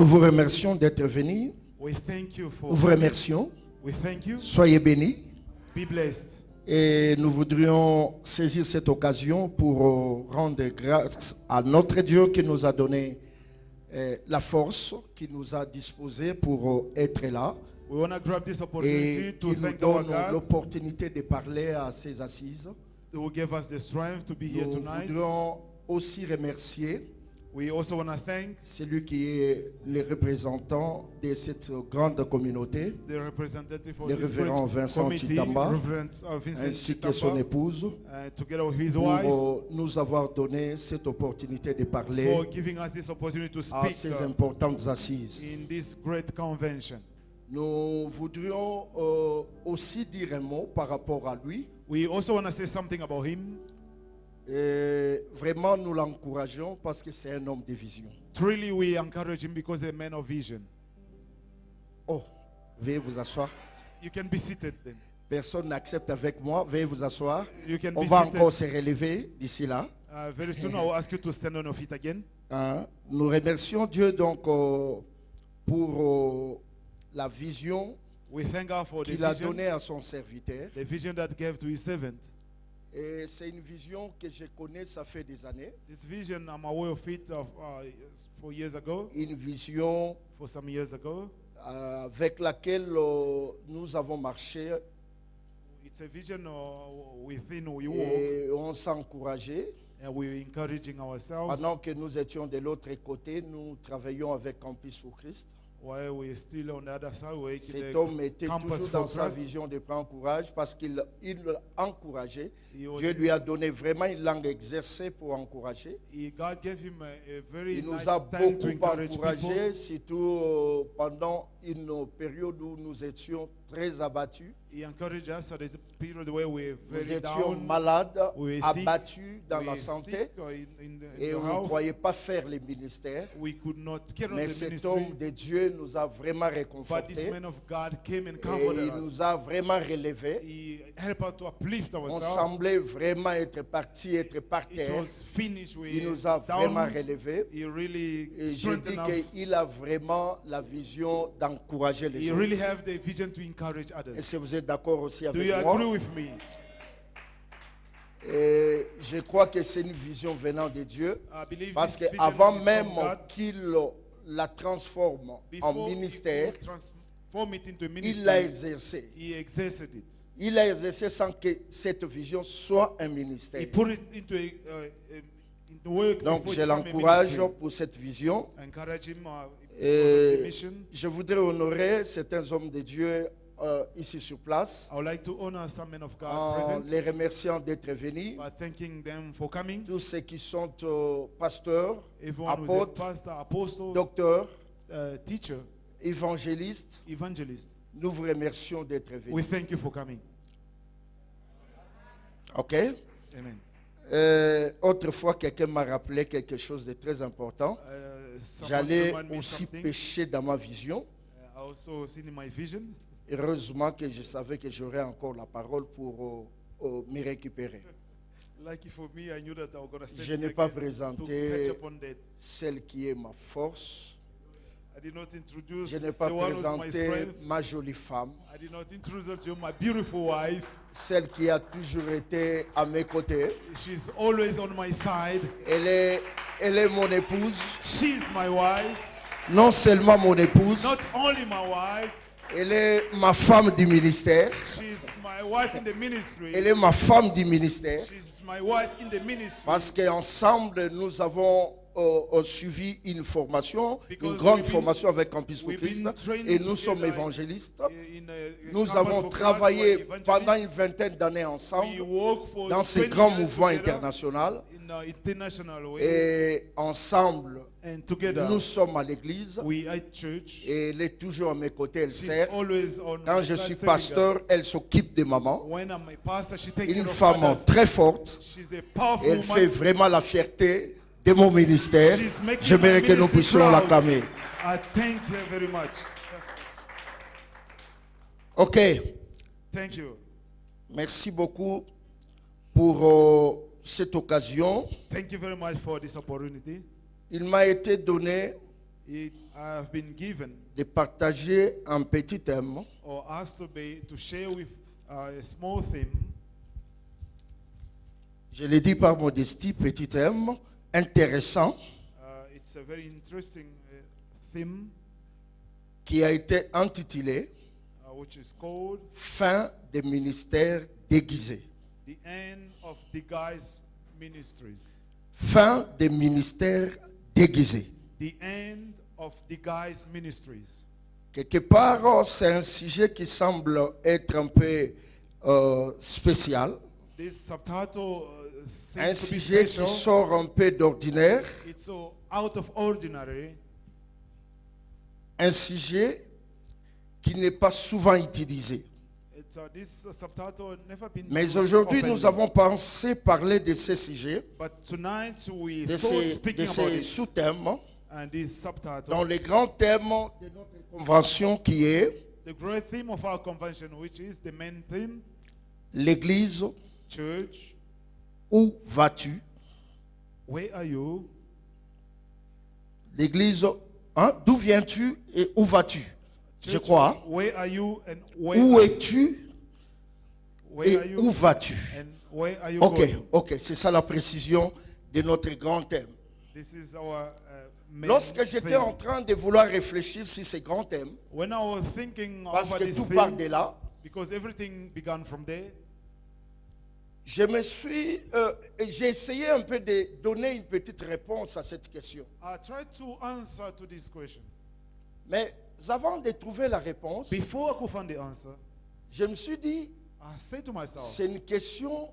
Nous vous remercions d'être venus. We thank you for Nous vous remercions. We thank you. Soyez bénis. Be blessed. Et nous voudrions saisir cette occasion pour rendre grâce à notre Dieu qui nous a donné la force, qui nous a disposé pour être là. We want to grab this opportunity Et to qui nous thank our donne God l'opportunité de parler à ces assises. who gave us the strength to be here Nous tonight. voudrions aussi remercier We also want to thank celui qui est le représentant de cette grande communauté, the representative of le this révérend great Vincent committee, Chitamba, Reverend Vincent ainsi que son Chitamba, épouse, together with his wife, pour nous avoir donné cette opportunité de parler for giving us this opportunity to à speak ces importantes assises. in this great convention. Nous voudrions aussi dire un mot par rapport à lui. We also want to say something about him. Et vraiment, nous l'encourageons parce que c'est un homme de vision. Truly, we encourage him because he's a man of vision. Oh, veuillez vous asseoir. You can be seated then. Personne n'accepte avec moi. Veuillez vous asseoir. You can On be va seated. encore se relever d'ici là. Very soon, I will ask you to stand on your feet again. Hein? Nous remercions Dieu donc pour la vision We thank God for the qu'il a vision, donnée à son serviteur. the vision that gave to his servant. Et c'est une vision que je connais, ça fait des années. This vision, I'm aware of it 4 years ago, Une vision for some years ago. avec laquelle nous avons marché It's a vision within we walk, et on s'est encouragé. and we're encouraging ourselves Pendant que nous étions de l'autre côté, nous travaillions avec Campus pour Christ. while we're still on the other side. We're Cet homme était Campus toujours for dans sa Christ. vision de prendre courage parce qu'il encourageait. He was- Dieu lui a donné vraiment une langue exercée pour encourager. God gave him a very Il nous nice a time to beaucoup encourage encouragés, people. surtout pendant une période où nous étions très abattus. He encouraged us at a period where we're Nous very étions down. malades, We were sick. abattus dans We la were santé sick, in the et on ne health. croyait pas faire les ministères. We could not carry on Mais the cet ministry. homme de Dieu nous a vraiment But this réconfortés man of God came and et comforted il us. nous a vraiment relevés. He helped us to uplift On ourselves. semblait vraiment être parti, être par It terre. was finished. Il We nous a vraiment down. relevés. He really Et je dis strengthened us. qu'il a vraiment la vision d'encourager les He autres. really have the vision to encourage Et others. si vous êtes d'accord aussi Do avec you moi, agree with me? et je crois que c'est une vision venant de Dieu. I believe Parce this vision qu'avant is même from God. qu'il la transforme en Before he ministère, could transform it into il l'a ministry, exercé. he exerted it. Il l'a exercé sans que cette vision soit un ministère. He put it into into work. Donc before je it became a l'encourage ministry. pour cette vision. Encourage him Et for the mission. je voudrais honorer certains hommes de Dieu ici sur place I would like to honor some men of God en present les remerciant d'être venus. by thanking them for coming. Tous ceux qui sont pasteurs, Everyone who's a apôtres, pastor, apostle, docteurs, teacher, évangélistes, evangelist. nous vous remercions d'être We venus. thank you for coming. OK? Amen. Autrefois, quelqu'un m'a rappelé quelque chose de très important. Someone J'allais remind me aussi something. pécher dans ma vision. I also seen in my vision. Heureusement que je savais que j'aurais encore la parole pour me récupérer. Lucky for me, I knew that I was going to stand Je n'ai here pas again to présenté catch up on that. celle qui est ma force. I did not introduce Je n'ai pas the one who's my présenté strength. ma jolie femme, I did not introduce her to my beautiful wife. celle qui a toujours été à mes côtés. She's always on my side. Elle est mon épouse, She's my wife. non seulement mon épouse, Not only my wife, elle est ma femme du ministère. she's my wife in the ministry. Elle est ma femme du ministère. She's my wife in the ministry. Parce qu'ensemble, nous avons suivi une formation, une Because grande we've been- formation avec Campus pour we've Christ. been trained Et nous sommes together évangélistes. Nous Nous avons travaillé pendant une vingtaine d'années ensemble dans ces grands mouvements internationaux. international way, Et ensemble, and together nous sommes à l'église. we at church. Et elle est toujours à mes côtés, elle She's sert. always on Quand my je side suis serving pasteur, God. elle s'occupe de maman. When I'm a pastor, she takes Une care of femme others. très forte. She's a powerful Elle fait woman. vraiment la fierté de mon ministère. She's making J'aimerais my que nous ministry puissions proud. l'acclamer. I thank her very much. Ok. Thank you. Merci beaucoup pour cette occasion. Thank you very much for this opportunity. Il m'a été donné I have been given de partager un petit thème or asked to share with a small theme. Je l'ai dit par modestie, petit thème, intéressant, It's a very interesting theme qui a été intitulé which is called Fin des ministères déguisés. The End of Disguised Ministries. Fin des ministères déguisés. The End of Disguised Ministries. Quelque part, c'est un sujet qui semble être un peu spécial, This subtitle un seems to be sujet qui special. sort un peu d'ordinaire, It's so out of ordinary. un sujet qui n'est pas souvent utilisé. This subtitle never been Mais used aujourd'hui, oftenly. nous avons pensé parler de ces sujets, But tonight we de thought ces, speaking de about ces it sous-thèmes, and this subtitle. dans les grands thèmes de notre convention qui est The great theme of our convention, which is the main theme, l'Église, church, où vas-tu? where are you? L'Église, hein, d'où viens-tu et où vas-tu? Je Church, crois. where are you and where, Où es-tu where are et you où vas-tu? and where are you Ok, going? ok, c'est ça la précision de notre grand thème. This is our main Lorsque j'étais theme. en train de vouloir réfléchir sur ces grands thèmes, When I was thinking parce over que this tout part theme, de là, because everything began from there, je me suis, j'ai essayé un peu de donner une petite réponse à cette question. I tried to answer to this question. Mais avant de trouver la réponse, Before I could find the answer, je me suis dit, I said to myself, c'est une question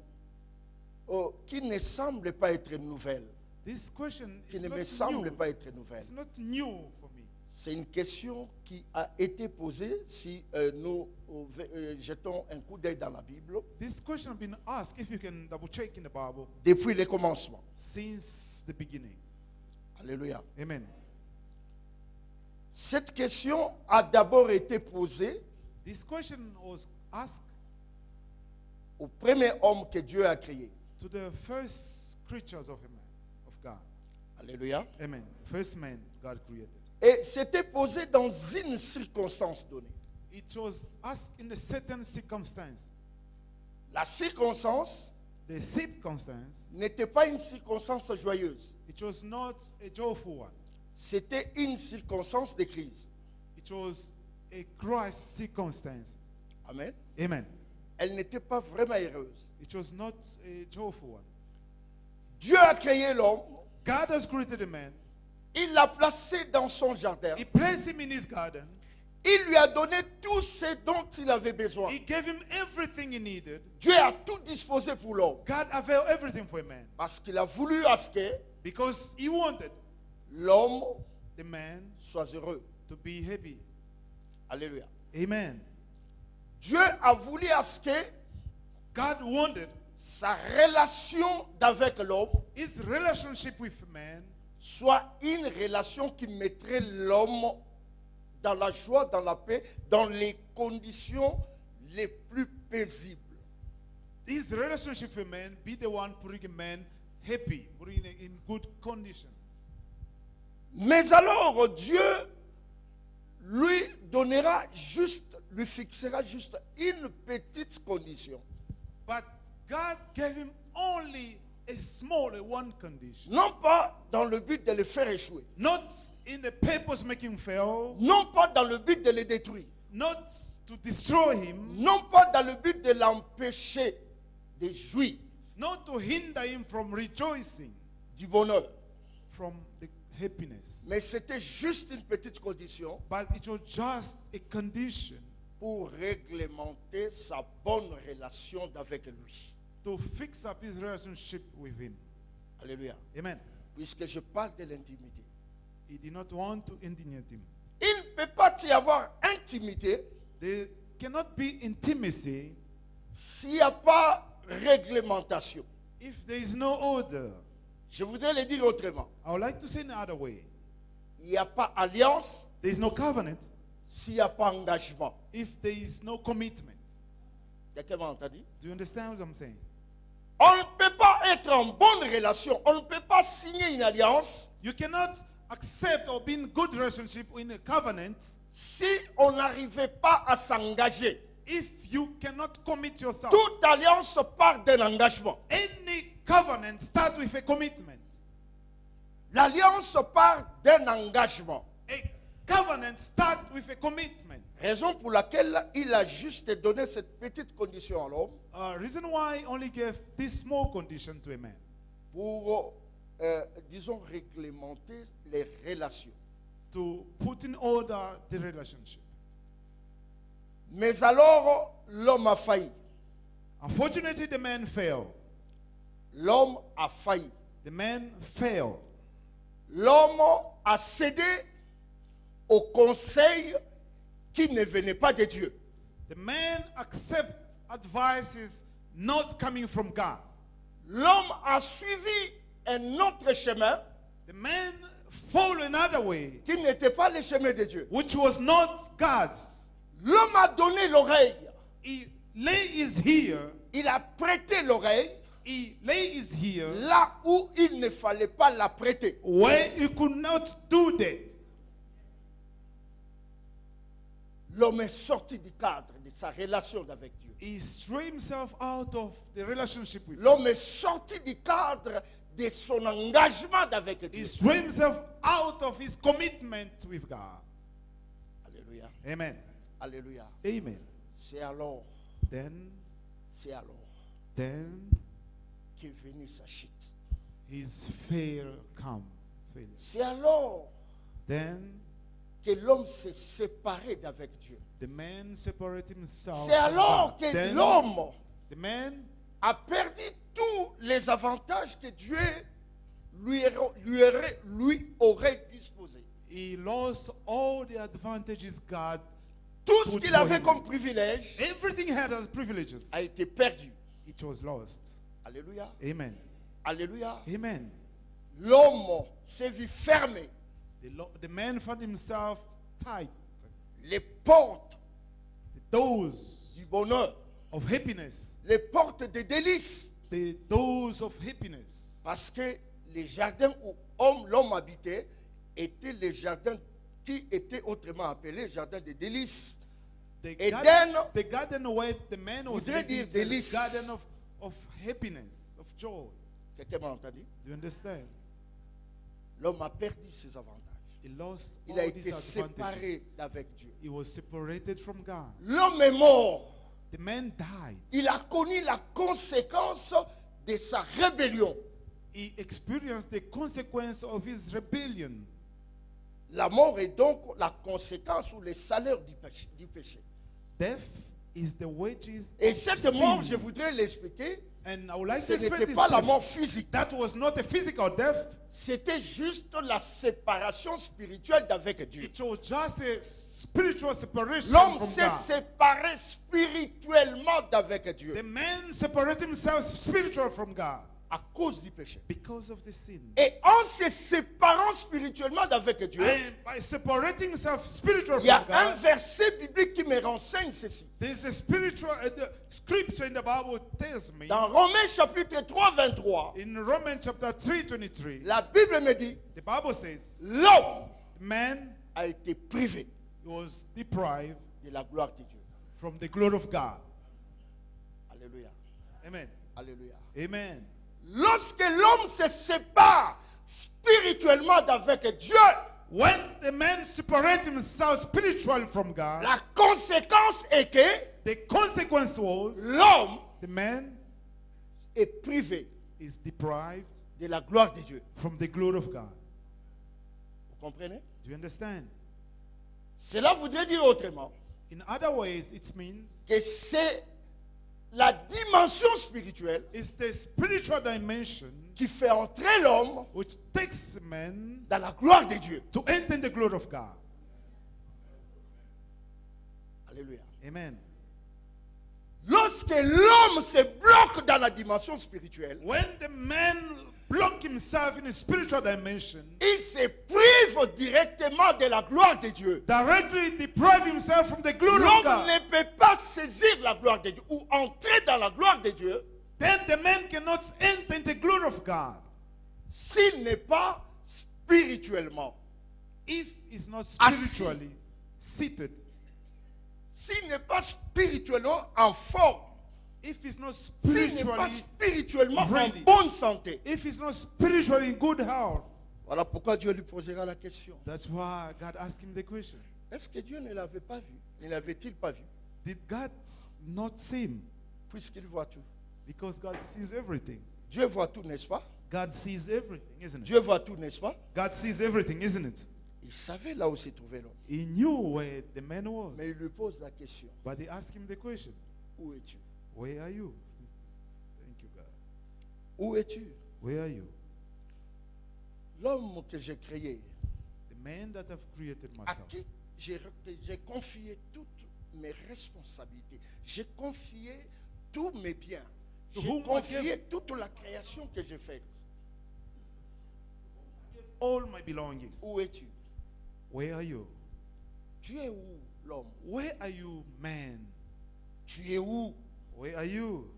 qui ne semble pas être nouvelle, this question qui is ne me not semble new. pas être nouvelle. It's not new for me. C'est une question qui a été posée si nous jetons un coup d'œil dans la Bible This question has been asked, if you can double check in the Bible, depuis le commencement. since the beginning. Alléluia. Amen. Cette question a d'abord été posée This question was asked au premier homme que Dieu a créé. to the first creatures of God. Alléluia. Amen. The first man God created. Et c'était posé dans une circonstance donnée. It was asked in a certain circumstance. La circonstance The circumstance, n'était pas une circonstance joyeuse. it was not a joyful one. C'était une circonstance de crise. It was a Christ circumstance. Amen. Amen. Elle n'était pas vraiment heureuse. It was not a joyful one. Dieu a créé l'homme. God has created a man. Il l'a placé dans son jardin. He placed him in his garden. Il lui a donné tout ce dont il avait besoin. He gave him everything he needed. Dieu a tout disposé pour l'homme. God availed everything for a man Parce qu'il a voulu à ce que because he wanted l'homme the man soit heureux. to be happy. Alléluia. Amen. Dieu a voulu à ce que God wanted sa relation avec l'homme his relationship with man soit une relation qui mettrait l'homme dans la joie, dans la paix, dans les conditions les plus paisibles. his relationship with man be the one putting a man happy, putting him in good conditions. Mais alors Dieu lui donnera juste, lui fixera juste une petite condition. But God gave him only a small one condition. Non pas dans le but de le faire échouer. Not in the purpose making fail, Non pas dans le but de le détruire. not to destroy him, Non pas dans le but de l'empêcher de jouir not to hinder him from rejoicing, du bonheur. from the happiness. Mais c'était juste une petite condition But it was just a condition pour réglementer sa bonne relation avec lui. to fix up his relationship with him. Alléluia. Amen. Puisque je parle de l'intimité. He did not want to indignate him. Il ne peut pas y avoir intimité There cannot be intimacy s'il n'y a pas réglementation. if there is no order. Je voudrais le dire autrement. I would like to say in another way. Il n'y a pas alliance There is no covenant s'il n'y a pas engagement. if there is no commitment. Quelqu'un m'a entendu? Do you understand what I'm saying? On ne peut pas être en bonne relation. On ne peut pas signer une alliance You cannot accept or be in good relationship in a covenant, si on n'arrivait pas à s'engager, if you cannot commit yourself, toute alliance part d'un engagement. any covenant start with a commitment. L'alliance part d'un engagement. A covenant start with a commitment. Raison pour laquelle il a juste donné cette petite condition à l'homme Reason why he only gave this small condition to a man. pour, disons, réglementer les relations. To put in order the relationship. Mais alors, l'homme a failli. Unfortunately, the man failed. L'homme a failli. The man failed. L'homme a cédé au conseil qui ne venait pas de Dieu. The man accepts advices not coming from God. L'homme a suivi un autre chemin The man followed another way, qui n'était pas le chemin de Dieu. which was not God's. L'homme a donné l'oreille. He lay his ear. Il a prêté l'oreille He lay his ear là où il ne fallait pas la prêter. where he could not do that. L'homme est sorti du cadre de sa relation avec Dieu. He threw himself out of the relationship with God. L'homme est sorti du cadre de son engagement avec He Dieu. threw himself out of his commitment with God. Alléluia. Amen. Alléluia. Amen. C'est alors Then qu'est venue sa chute. his fear come. C'est alors Then que l'homme s'est séparé d'avec Dieu. the man separated himself. C'est alors from God. que Then l'homme the man a perdu tous les avantages que Dieu lui aurait disposés. he lost all the advantages God. Tout ce Good qu'il for avait him. comme privilège Everything he had as privileges. a été perdu. It was lost. Alléluia. Amen. Alléluia. Amen. L'homme s'est vu fermer The man found himself tight. les portes The doors du bonheur, of happiness. les portes des délices. The doors of happiness. Parce que les jardins où l'homme habitait étaient les jardins qui étaient autrement appelés jardins des délices. The Eden garden where the man was voudrait living dire is a délice. garden of happiness, of joy. Quelqu'un m'a entendu? Do you understand? L'homme a perdu ses avantages. He lost Il a all été these séparé advantages. d'avec Dieu. He was separated from God. L'homme est mort. The man died. Il a connu la conséquence de sa rébellion. He experienced the consequence of his rebellion. La mort est donc la conséquence ou le salaire du péché. Death is the wages Et of cette sin. mort, je voudrais l'expliquer, And I would like ce to explain n'était this pas la death. mort physique. That was not a physical death. C'était juste la séparation spirituelle d'avec Dieu. It was just a spiritual separation L'homme from s'est God. séparé spirituellement d'avec Dieu The man separated himself spiritually from God à cause du péché. because of the sin. Et en se séparant spirituellement d'avec Dieu, And by separating himself spiritually il y a from un God, verset biblique qui me renseigne ceci. there's a spiritual the scripture in the Bible tells me Dans Romains chapitre 3, 23, in Romans chapter 3:23, la Bible me dit, the Bible says l'homme man a été privé was deprived de la gloire de Dieu. from the glory of God. Alléluia. Amen. Alléluia. Amen. Lorsque l'homme se sépare spirituellement d'avec Dieu, When the man separates himself spiritually from God, la conséquence est que the consequence was l'homme the man est privé is deprived de la gloire de Dieu. from the glory of God. Vous comprenez? Do you understand? Cela voudrait dire autrement In other ways, it means que c'est la dimension spirituelle it's the spiritual dimension qui fait entrer l'homme which takes man dans la gloire de Dieu. to enter in the glory of God. Alléluia. Amen. Lorsque l'homme se bloque dans la dimension spirituelle, When the man blocks himself in a spiritual dimension, il se prive directement de la gloire de Dieu. directly deprive himself from the glory of L'homme God. ne peut pas saisir la gloire de Dieu ou entrer dans la gloire de Dieu Then the man cannot enter in the glory of God s'il n'est pas spirituellement if he's not Assis. spiritually seated, s'il n'est pas spirituellement en forme, if he's not s'il n'est pas spiritually, spirituellement en ready. bonne santé, if he's not spiritually in good health, voilà pourquoi Dieu lui posera la question. that's why God asked him the question. Est-ce que Dieu ne l'avait pas vu? Ne l'avait-il pas vu? Did God not see him? Puisqu'il voit tout. Because God sees everything. Dieu voit tout, n'est-ce pas? God sees everything, isn't it? Dieu voit tout, n'est-ce pas? God sees everything, isn't it? Il savait là où se trouvait l'homme. He knew where the man was. Mais il lui pose la question. But he asked him the question, Où es-tu? where are you? Thank you, God. Où es-tu? Where are you? L'homme que j'ai créé, The man that I've created à myself. qui j'ai confié toutes mes responsabilités. J'ai confié tous mes biens. To J'ai whom I confié gave- toute la création que j'ai faite. All my belongings. Où es-tu? Where are you? Tu es où, l'homme? Where are you, man? Tu es où? Where are you?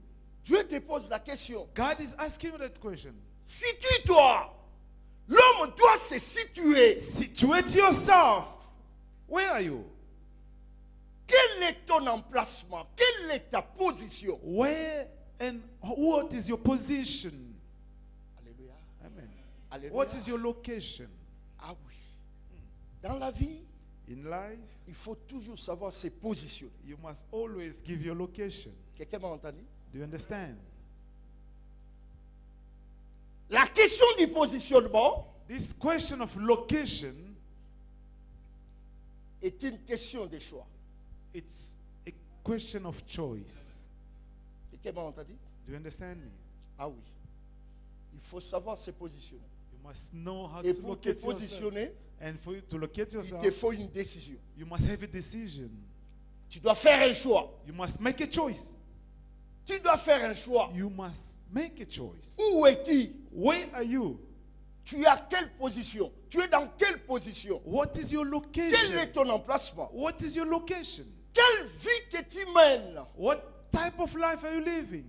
Dieu te pose la question. God is asking you that question. Situe-toi. L'homme doit se situer. Situate yourself. Where are you? Quel est ton emplacement? Quelle est ta position? Where and what is your position? Alléluia. Amen. Alléluia. What is your location? Ah oui. Dans la vie, In life, il faut toujours savoir se positionner. you must always give your location. Quelqu'un m'a entendu? Do you understand? La question du positionnement This question of location, est une question de choix. it's a question of choice. Quelqu'un m'a entendu? Do you understand me? Ah oui. Il faut savoir se positionner. You must know how Et to pour te locate yourself. positionner, And for you to locate il yourself, te faut une décision. you must have a decision. Tu dois faire un choix. You must make a choice. Tu dois faire un choix. You must make a choice. Où es-tu? Where are you? Tu es à quelle position? Tu es dans quelle position? What is your Quel location? est ton emplacement? What is your location? Quelle vie que tu mènes? What type of life are you living?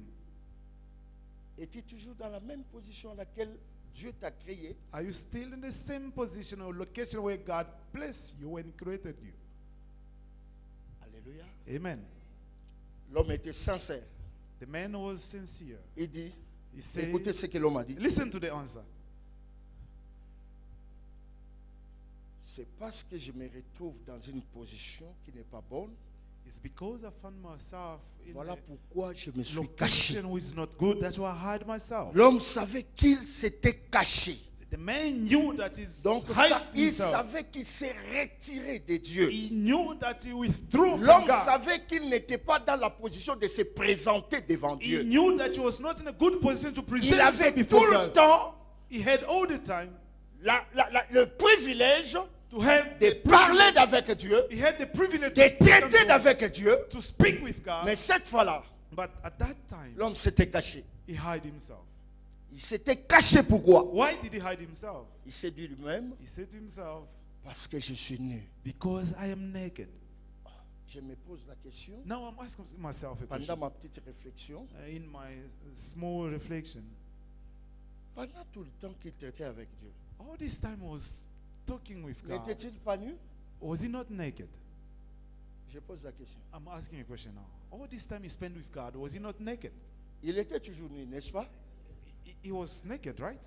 Es-tu toujours dans la même position à laquelle Dieu t'a créé? Are you still in the same position or location where God blessed you when He created you? Alléluia. Amen. L'homme était sincère. The man was sincere. Il dit, He said, écoutez ce que l'homme a dit. listen to the answer. C'est parce que je me retrouve dans une position qui n'est pas bonne. It's because I found myself in Voilà a pourquoi je me suis caché. location which is not good. That's why I hide myself. L'homme savait qu'il s'était caché. The man knew that he's Donc hiding il himself. savait qu'il s'est retiré de Dieu. He knew that he withdrew from L'homme God. savait qu'il n'était pas dans la position de se présenter devant He Dieu. knew that he was not in a good position to present Il avait himself tout before le God. temps He had all the time le privilège to have de parler avec Dieu, he had the privilege de to speak, traiter unto- avec Dieu. to speak with God. Mais cette fois-là, But at that time, l'homme s'était caché. he hid himself. Il s'était caché pourquoi? Why did he hide himself? Il s'est dit lui-même, He said to himself, parce que je suis nu. because I am naked. Je me pose la question, Now I'm asking myself a pendant question. ma petite réflexion, In my small reflection, pendant tout le temps qu'il traitait avec Dieu, all this time I was talking with God. n'était-il pas nu? Was he not naked? Je pose la question. I'm asking a question now. All this time he spent with God, was he not naked? Il était toujours nu, n'est-ce pas? He was naked, right?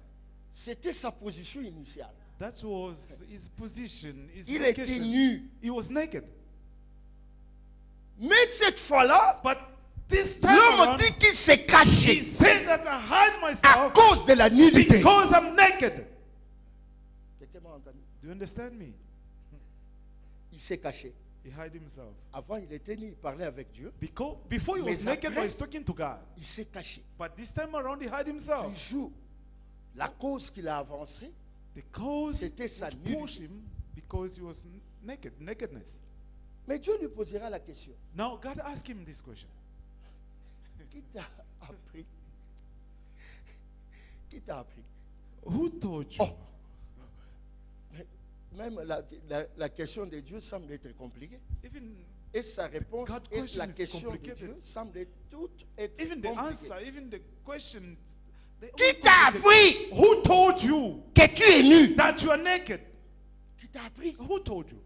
C'était sa position initiale. That was his position, his Il était location. nu. He was naked. Mais cette fois-là, But this time l'homme around, dit qu'il s'est he caché said that I hide à myself cause de la nudité. because I'm naked. Quelqu'un m'a entendu? Do you understand me? Il s'est caché. He hid himself. Avant, il était nu, il parlait avec Dieu. Because before he was Mais naked, après- he was talking to God. Il s'est caché. But this time around, he hid himself. Toujours, la cause qu'il a avancée, The cause C'était sa would nudité. push him because he was naked, nakedness. mais Dieu lui posera la question. Now God asked him this question. Qui t'a appris? Qui t'a appris? Who told you? Oh. Mais même la question de Dieu semble être compliquée. Even Et sa réponse God's et question la is question de complicated. Dieu semble toutes être even the compliquées. answer, even the question. they Qui all t'a complicated. appris Who told you que tu es nu? that you are naked? Qui t'a appris? Who told you?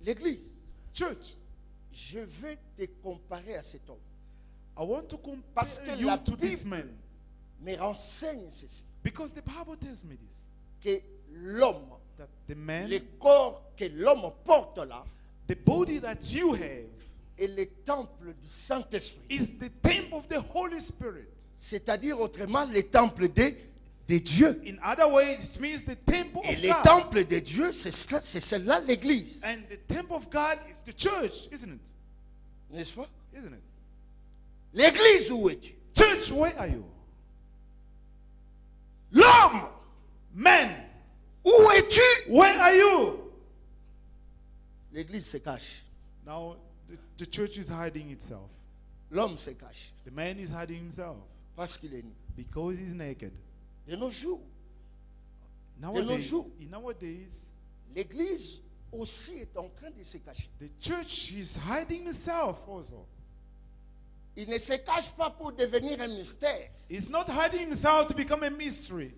L'église. Church. Je vais te comparer à cet homme. I want to Parce compare que you la to this Bible man. me renseigne ceci. Because the Bible tells me this. Que l'homme, That the man, le corps que l'homme porte là, the body that you have, est le temple du Saint-Esprit. is the temple of the Holy Spirit. C'est-à-dire autrement le temple de Dieu. In other ways, it means the temple Et of le God. temple de Dieu, c'est celle-là l'église. And the temple of God is the church, isn't it? N'est-ce pas? Isn't it? L'église, où es-tu? Church, where are you? L'homme, Man, où es-tu? where are you? L'église se cache. Now, the church is hiding itself. L'homme se cache. The man is hiding himself Parce qu'il est nu. because he's naked. De nos jours, Nowadays, nowadays, l'église aussi est en train de se cacher. the church is hiding itself also. Il ne se cache pas pour devenir un mystère. He's not hiding himself to become a mystery.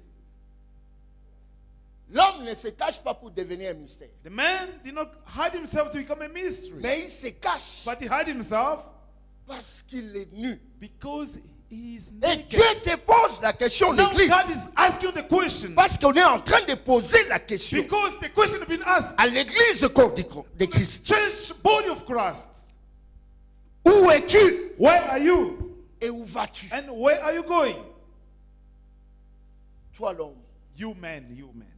L'homme ne se cache pas pour devenir un mystère. The man did not hide himself to become a mystery. Mais il se cache But he hid himself parce qu'il est nu. because he is Et naked. Dieu te pose la question, Now l'église. God is asking the question. Parce qu'on est en train de poser la question Because the question has been asked. à l'église corps de Christ. Church, body of Christ. Où es-tu Where are you? et où vas-tu? And where are you going? Toi l'homme, You man, you man.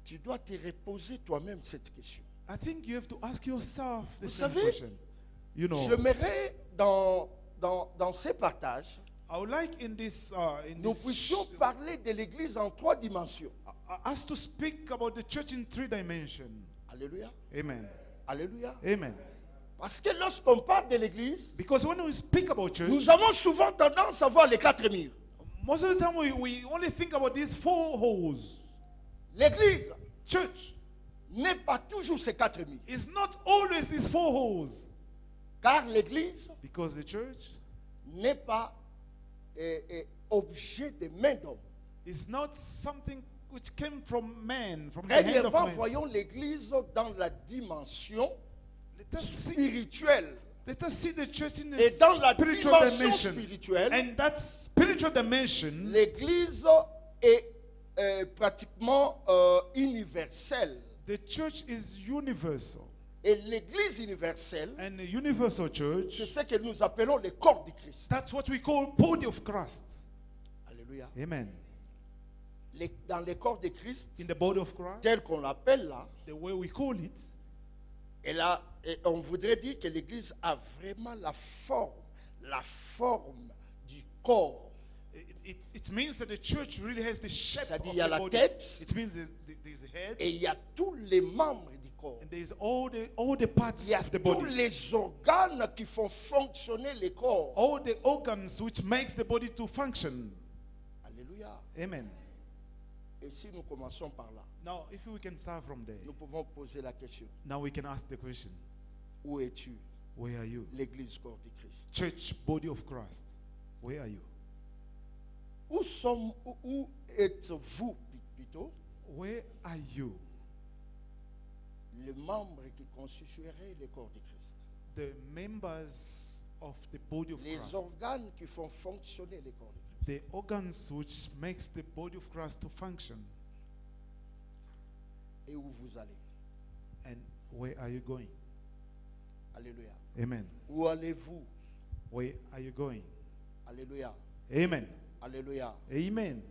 tu dois te reposer toi-même cette question. I think you have to ask yourself the Vous same savez, question. You know, J'aimerais dans ces partages, I would like in this, nous puissions parler de l'église en 3 dimensions. us to speak about the church in 3 dimensions. Alléluia. Amen. Alléluia. Amen. Parce que lorsqu'on parle de l'église, Because when we speak about church, nous avons souvent tendance à voir les 4 murs. most of the time we only think about these 4 holes. L'église Church n'est pas toujours ces 4 murs. is not always these 4 holes. Car l'église Because the church n'est pas objet de main d'homme. is not something which came from man, from the hand of Premièrement, man. voyons l'église dans la dimension Let us see, spirituelle. let us see the church in a Et dans la spiritual dimension dimension. spirituelle, And that spiritual dimension, l'église est pratiquement universelle. the church is universal. Et l'église universelle, And the universal c'est church, ce que nous appelons le corps de Christ. that's what we call body of Christ. Alléluia. Amen. Dans le corps de Christ, In the body of Christ, tel qu'on l'appelle là, the way we call it, et là, on voudrait dire que l'église a vraiment la forme du corps. it means that the church really has the shape C'est-à-dire, of il y a the la body. tête. It means there's a head, Et il y a tous les membres du corps. and there's all the parts Il y a of the tous body. les organes qui font fonctionner le corps. All the organs which makes the body to function. Alléluia. Amen. Et si nous commençons par là, Now, if we can start from there, nous pouvons poser la question. now we can ask the question, Où es-tu, where are you? l'église corps de Christ? Church, body of Christ, where are you? Où êtes-vous plutôt, Where are you? les membres qui constitueraient le corps de Christ? The members of the body of Les Christ. organes qui font fonctionner le corps de Christ. The organs which makes the body of Christ to function. Et où vous allez? And where are you going? Alléluia. Amen. Où allez-vous? Where are you going? Alléluia. Amen. Alléluia. Amen.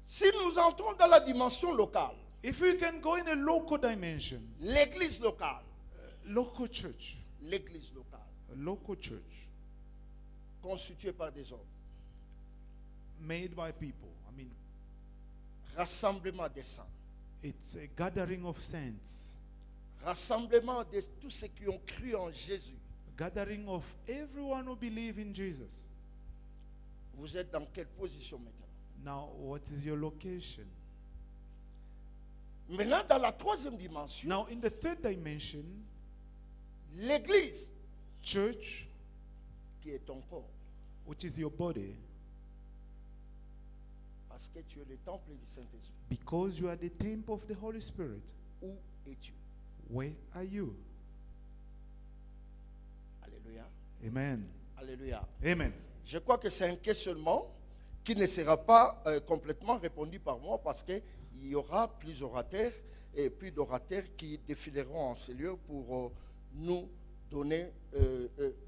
Si nous entrons dans la dimension locale, If we can go in a local dimension, l'église locale, local church, l'église locale, a local church constituée par des hommes, made by people. rassemblement des saints, It's a gathering of saints, rassemblement de tous ceux qui ont cru en Jésus. a gathering of everyone who believe in Jesus. Vous êtes dans quelle position maintenant? Now, what is your location? Maintenant, dans la troisième dimension, Now, in the third dimension, l'église, church, qui est ton corps. which is your body, Parce que tu es le temple du Saint-Esprit. Because you are the temple of the Holy Spirit. Où es-tu? Where are you? Alléluia. Amen. Alléluia. Amen. Je crois que c'est un questionnement qui ne sera pas complètement répondu par moi parce qu'il y aura plus orateurs et plus d'orateurs qui défileront en ces lieux pour nous donner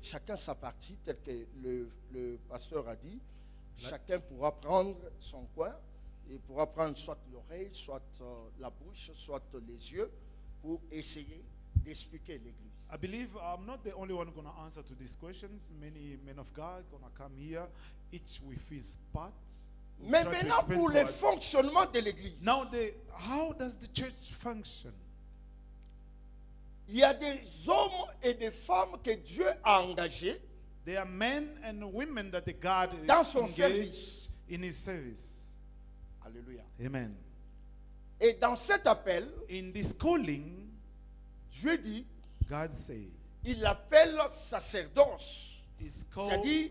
chacun sa partie, tel que le pasteur a dit. Chacun pourra prendre son coin et pourra prendre soit l'oreille, soit la bouche, soit les yeux pour essayer d'expliquer l'Église. I believe I'm not the only one going to answer to these questions. Many men of God going to come here, each with his parts. will Mais try to maintenant, explain pour to le us. fonctionnement de l'Église, Now, how does the church function? il y a des hommes et des femmes que Dieu a engagés There are men and women that the God dans son engaged service. in his service. Alléluia. Amen. Et dans cet appel, In this calling, Dieu dit, God say, il l'appelle sacerdoce, it's called, c'est-à-dire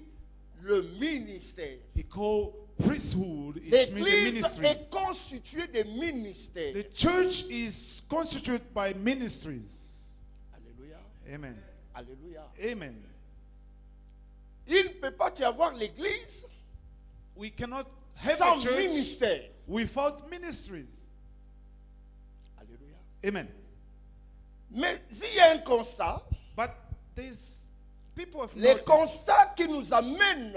le ministère. he called priesthood. It's mean the L'Église ministries. est constituée de ministères. The church is constituted by ministries. Alléluia. Amen. Alléluia. Amen. Il ne peut pas y avoir l'Église We cannot have sans a church ministère. without ministries. Alléluia. Amen. Mais il y a un constat, But there's people have le noticed, constat qui nous amène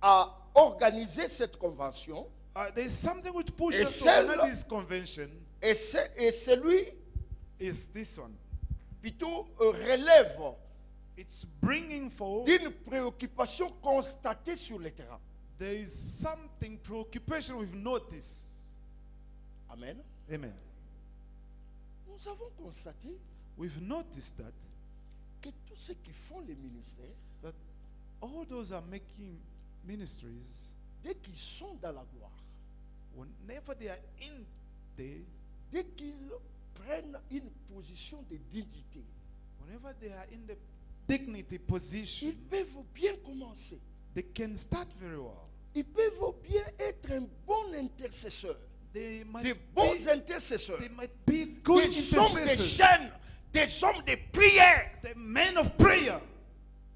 à organiser cette convention there's something which pushes Et us to celle- honor this convention et celui is this one. plutôt relève It's bringing forth, d'une préoccupation constatée sur le terrain. there is something preoccupation we've noticed. Amen. Amen. Nous avons constaté We've noticed que tous ceux qui font les ministères, that all those are making ministries, dès qu'ils sont dans la gloire, whenever they are in there, dès qu'ils prennent une position de dignité, whenever they are in the dignity position, ils peuvent bien commencer. they can start very well. Ils peuvent bien être un bon intercesseur, They might des be, bons intercesseurs, they might be good des hommes de intercessors, chaîne, des hommes de prière, the men of prayer,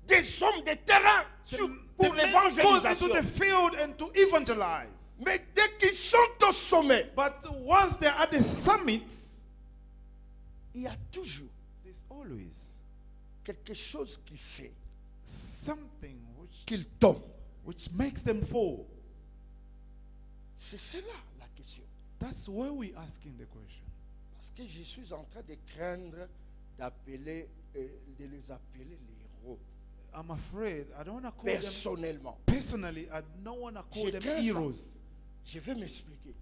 des hommes de terrain the, pour the men who go into l'évangélisation. the field and to evangelize. Mais dès qu'ils sont au sommet, But once they're at the summit, il y a toujours there's always quelque chose qui fait something qu'ils tombent. which makes them fall. C'est cela la question. That's where we're asking the question. Parce que je suis en train de craindre d'appeler, de les appeler les héros. I'm afraid I don't want to call them Personnellement. personally. I don't want to call Je them crains ça. heroes. Je vais m'expliquer.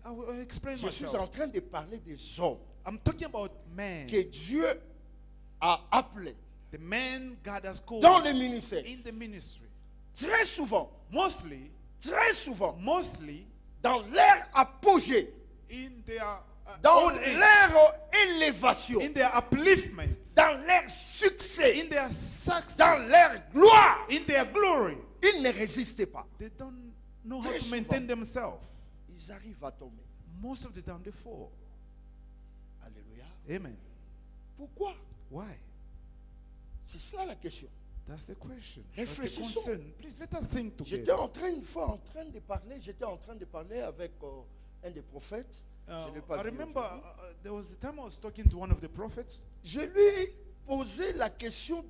I will explain Je suis myself. en train de parler des hommes I'm talking about men, que Dieu a appelés the men God has called dans le ministère. in the ministry. Très souvent, Mostly, dans leur apogée, in their dans old age, leur élévation, in their upliftment, dans leur succès, in their success, dans leur gloire, in their glory. ils ne résistent pas. They don't know how Très to maintain souvent. themselves. Ils arrivent à tomber. Most of the time they fall. Alléluia. Amen. Pourquoi? Why? C'est cela la question. That's the question. That's the Réfléchissons. concern. Please let us think J'étais together. une fois en train de parler avec un des prophètes. Je l'ai pas I vu remember aujourd'hui. there was a time I was talking to one of the prophets. Je lui ai posé la question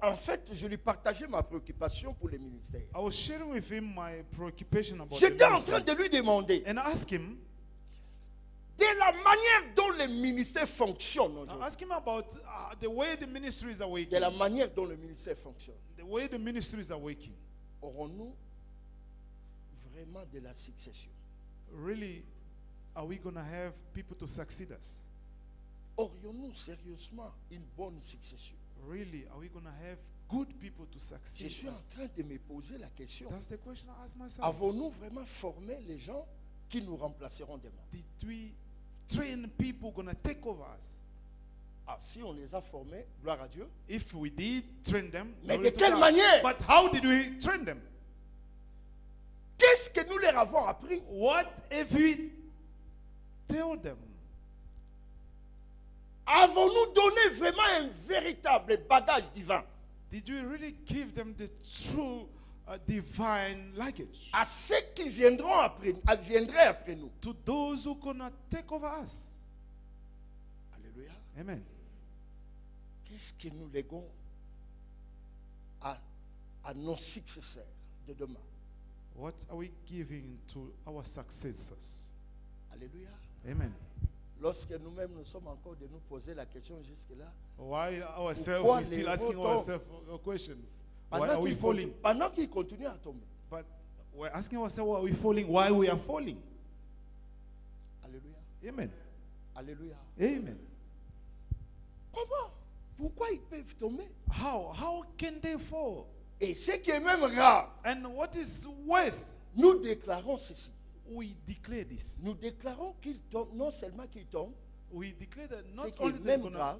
en fait, je lui partageais ma préoccupation pour les ministères. I was sharing with him my preoccupation about the J'étais en ministry. train de lui demander And I asked him, de la manière dont les ministères fonctionnent I aujourd'hui. asked him about the way the ministries are De working. la manière dont le ministère fonctionne. The way the ministries are working. Aurons-nous vraiment de la succession? Really, are we going to have people to succeed us? Aurions-nous sérieusement une bonne succession? Really, are we going to have good people to Je succeed suis en us? train de me poser la question. That's the question I ask myself. Avons-nous vraiment formé les gens qui nous remplaceront demain? Did we train people going to take over us? Ah, si on les a formés, gloire à Dieu. If we did train them, Mais glory de to quelle God. manière? But how did we train them? Qui qu'est-ce que nous leur avons appris? What have we told them? Avons-nous donné vraiment un véritable bagage divin Did we really give them the true divine luggage à ceux qui viendraient après nous? to those who cannot take over us? Alléluia. Amen. Qu'est-ce que nous léguons à nos successeurs de demain? What are we giving to our successors? Alléluia. Amen. Lorsque nous-mêmes nous sommes encore de nous poser la question jusque-là, Why ourselves, Pourquoi we're still les asking autres- ourselves questions? Why are we falling? pendant qu'ils continuent à tomber. But we're asking ourselves, why are we falling? Why we are falling? Alléluia. Amen. Alléluia. Amen. Comment? Pourquoi ils peuvent tomber? How can they fall? Et ce qui est même grave, And what is worse, nous déclarons ceci. we declare this. Nous déclarons qu'ils tombent, non seulement qu'ils tombent, We declare that ce not qui est only they're même gonna, grave,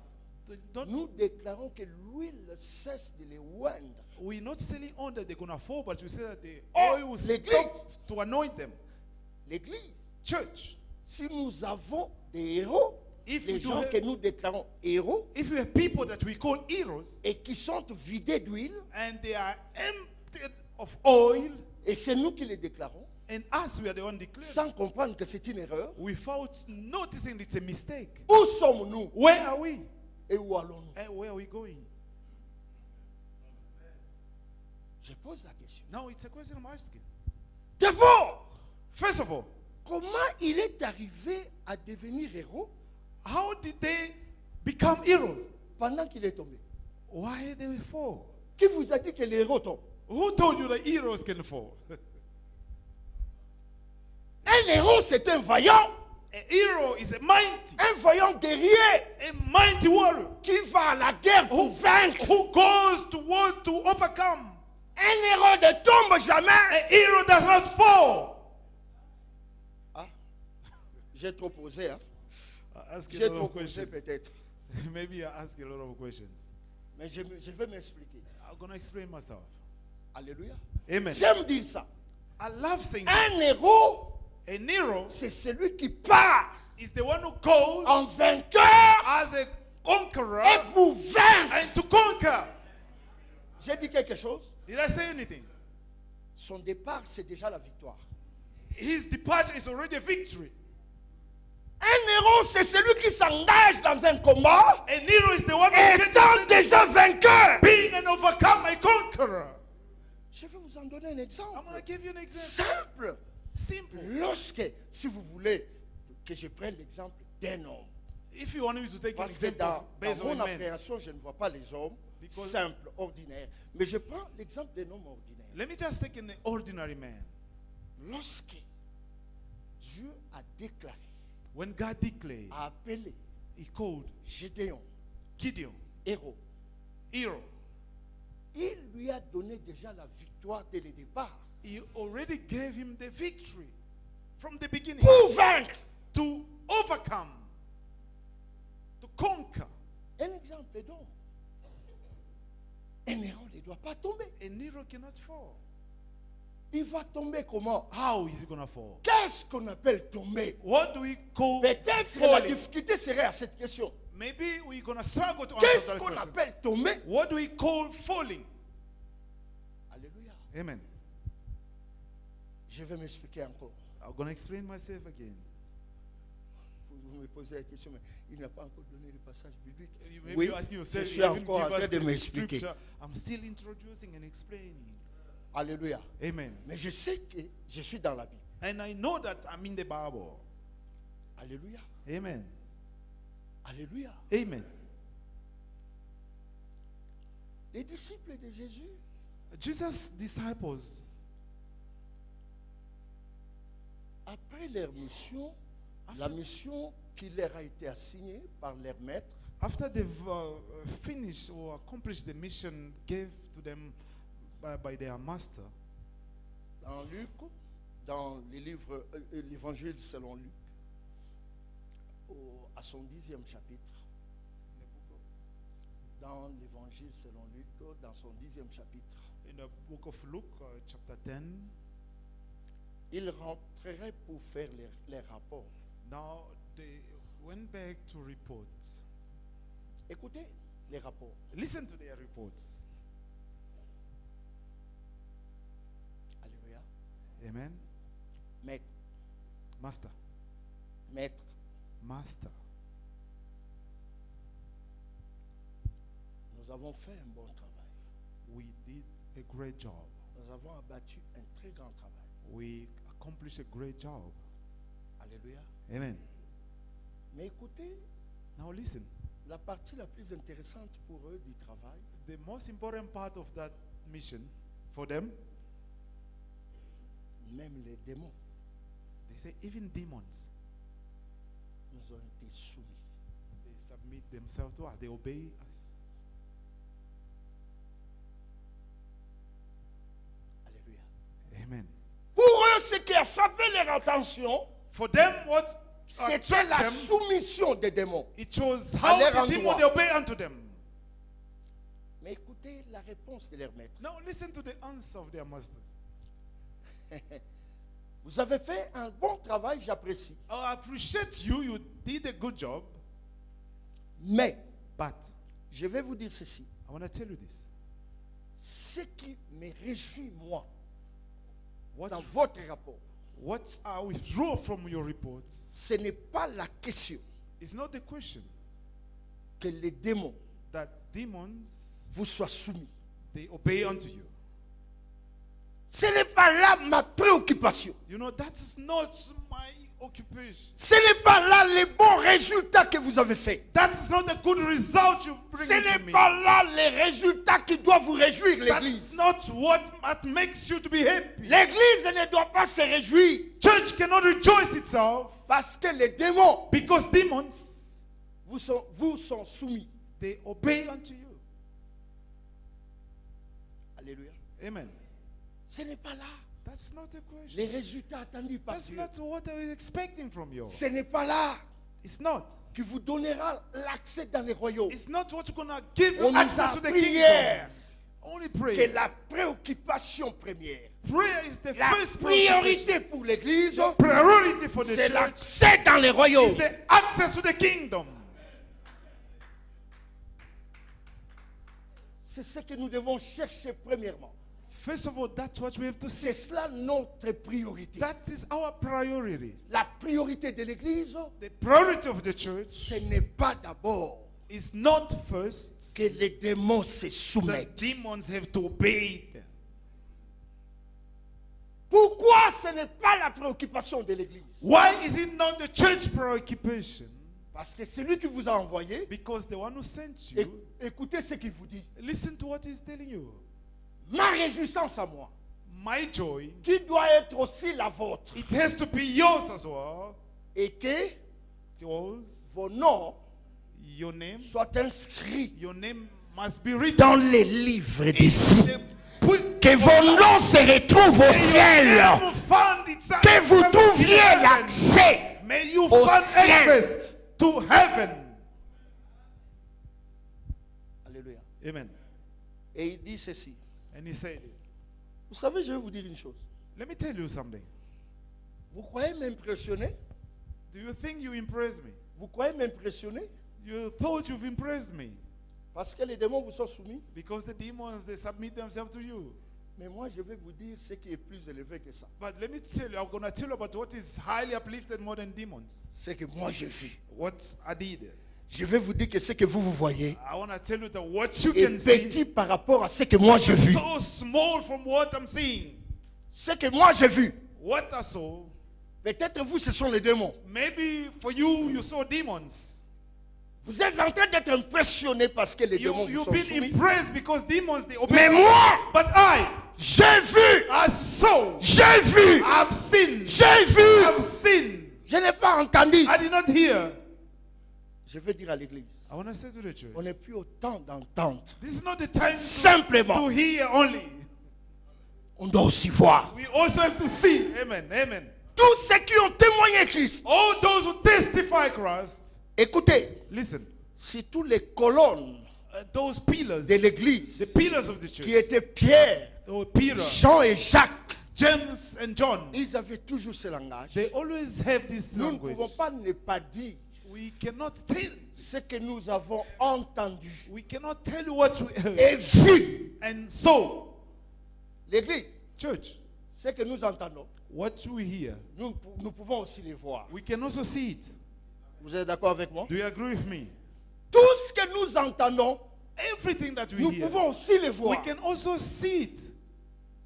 not, nous déclarons que l'huile cesse de les oindre. we're not saying on that they're gonna fall, but we say that the Oh, oil will l'église. stop to anoint them. L'Église, Church, si nous avons des héros, If des you do gens have- que nous déclarons héros if you have people that we call heroes et qui sont vidés d'huile, and they are emptied of oil, et c'est nous qui les déclarons, and us, we are the one declaring, sans comprendre que c'est une erreur, without noticing it's a mistake. où sommes-nous Where are we? et où allons-nous? And where are we going? Je pose la question. Now it's a question I'm asking. D'abord, First of all, comment il est arrivé à devenir héros how did they become heroes? pendant qu'il est tombé? Why they will fall? Qui vous a dit que les héros tombent? Who told you that heroes can fall? Un héros, c'est un vaillant, A hero is a mighty guerrier warrior qui va à la guerre pour vaincre. who goes to war to overcome. Un héros ne tombe jamais. A hero does not fall. Ah, j'ai trop posé, hein? Ask a J'ai lot trop of posé questions. peut-être. Maybe I ask a lot of questions. Mais je vais m'expliquer. I'm gonna explain myself. Alléluia. Amen. J'aime dire ça. I love saying Un héros, a hero c'est celui qui part is the one who goes en vainqueur as a conqueror et pour vaincre. and to conquer. J'ai dit quelque chose? Did I say anything? Son départ, c'est déjà la victoire. His departure is already a victory. Un héros, c'est celui qui s'engage dans un combat A hero is the one who étant gets déjà vainqueur. being an overcome, a conqueror. Je vais vous en donner un exemple. I'm going to give you an example. Simple. Simple. Lorsque, si vous voulez que je prenne l'exemple d'un homme, If you want me to take an parce que example based dans on mon men, appréhension, je ne vois pas les hommes Because- simples, ordinaires, mais je prends l'exemple d'un homme ordinaire. let me just take an ordinary man. Lorsque Dieu a déclaré, When God declared, a appelé he called Gédéon Gideon héros, hero. il lui a donné déjà la victoire dès le départ He already gave him the victory from the beginning pour vaincre. to overcome, to conquer. Un exemple donc. Un héros ne doit pas tomber. A hero cannot fall. Il va tomber comment? How is he going to fall? Qu'est-ce qu'on appelle tomber? What do we call Peut-être que la falling? difficulté serait à cette question. Maybe we're going to struggle to answer Qu'est-ce that qu'on question. appelle tomber? What do we call falling? Alléluia. Amen. Je vais m'expliquer encore. I'm going to explain myself again. Vous me posez la question, mais il n'a pas encore donné le passage biblique. You may Oui, be asking je yourself, suis you haven't encore en given us train de the m'expliquer. scripture. I'm still introducing and explaining. Alléluia. Amen. Mais je sais que je suis dans la Bible. And I know that I'm in the Bible. Alléluia. Amen. Alléluia. Amen. Les disciples de Jésus, Jesus' disciples, après leur mission, la mission qui leur a été assignée par leur maître, after they've finished or accomplished the mission gave to them by their master, dans Luc, dans le livre, l'évangile selon Luc, à son 10e chapitre, dans l'évangile selon Luc, dans son 10e chapitre, in the book of Luke, chapter 10, ils rentreraient pour faire les rapports. Now they went back to report. Écoutez les rapports. Listen to their reports. Alléluia. Amen. Maître, Master. maître, Master. nous avons fait un bon travail. We did a great job. Nous avons abattu un très grand travail. We accomplished a great job. Alléluia. Amen. Mais écoutez, Now listen. la partie la plus intéressante pour eux du travail, The most important part of that mission for them, même les démons they say even demons, nous ont été soumis. they submit themselves to us. They obey us. Alléluia. Amen. Pour eux, ce qui a frappé leur attention, For them, what c'était la attracted them, soumission des démons. it was à how leur the demon endroit. they obey unto them. Mais écoutez la réponse de leur maître. Now listen to the answer of their masters. Vous avez fait un bon travail, j'apprécie. I appreciate you. You did a good job. Mais, But je vais vous dire ceci. I want to tell you this. Ce qui me réjouit, moi, What, dans votre rapport, what I withdraw from your report ce n'est pas la question is not the question que les démons that demons, vous soient soumis. they obey unto you. Ce n'est pas là ma préoccupation. You know, that is not my occupation. Ce n'est pas là les bons résultats que vous avez faits. That is not the good result you bring Ce to n'est me. pas là les résultats qui doivent vous réjouir, That's l'Église. not what makes you to be happy. L'Église ne doit pas se réjouir Church cannot rejoice itself parce que les démons because demons, vous sont soumis. they obey unto you. Alléluia. Amen. Ce n'est pas là That's not the question. les résultats attendus par That's Dieu. not what I was expecting from you. Ce n'est pas là It's not. qui vous donnera l'accès dans les royaumes. It's not what you're gonna give On you nous a access to the appris kingdom. hier Only que pray. la préoccupation première, Prayer is the la first priority. priorité pour l'Église, Priority for the c'est church l'accès dans les royaumes. is the access to the kingdom. C'est ce que nous devons chercher premièrement. First of all, that's what we have to C'est see. cela notre priorité. That is our priority. La priorité de l'Église, The priority of the church ce n'est pas d'abord is not first que les démons se the soumettent. demons have to obey them. Pourquoi ce n'est pas la préoccupation de l'Église? Why is it not the church preoccupation? Parce que c'est lui qui vous a envoyé. Because the one who sent you, Écoutez ce qu'il vous dit. listen to what he's telling you. Ma réjouissance à moi, My joy, qui doit être aussi la vôtre, it has to be yours as well. et que Yours, vos noms your name, soient inscrits your name must be written. dans les livres des in vies. the book Que of vos life. noms se retrouvent au May your ciel. name find itself Que vous in trouviez heaven. l'accès. May you au find ciel. access to heaven. Alléluia. Amen. Et il dit ceci. And he said, Vous savez, je vais vous dire une chose. let me tell you something. Vous croyez m'impressionner? Do you think you impressed me? Vous croyez m'impressionner? You thought you've impressed me Parce que les démons vous sont soumis. because the demons, they submit themselves to you. Mais moi, je vais vous dire ce qui est plus élevé que ça. But let me tell you, I'm going to tell you about what is highly uplifted more than demons. Ce que moi j'ai vu. What I did. Je vais vous dire que ce que vous voyez I want to tell you that what you est can see petit par rapport à ce que moi j'ai vu. so small from what I'm seeing. Ce que moi j'ai vu. What I saw, Peut-être vous, ce sont les démons. maybe for you, you saw demons. Vous êtes en train d'être impressionné parce que les démons vous You've sont been soumis. impressed because demons, they obey. Mais moi, But I j'ai vu. saw, J'ai vu. I've seen, J'ai vu. I've seen. Je n'ai pas entendu. I did not hear. Je vais dire à l'église. I want to say to the church, On n'est plus au temps d'entendre. this is not the time to Simplement, hear only. on doit aussi voir. We also have to see. Amen. Amen. Tous ceux qui ont témoigné Christ. All those who testify Christ, Écoutez, listen, si tous les colonnes those pillars, de l'église the pillars of the qui church, étaient Pierre, oh, Peter, Jean et Jacques, James and John, ils avaient toujours ce langage. they always have this Nous ne language. pouvons pas ne pas dire We cannot tell. ce que nous avons entendu We cannot tell you what we heard. et vu. And so, L'église, church, ce que nous entendons, what we hear, nous pouvons aussi les voir. we can also see it. Vous êtes d'accord avec moi? Do you agree with me? Tout ce que nous entendons, Everything that we nous hear, pouvons aussi les we voir. can also see it.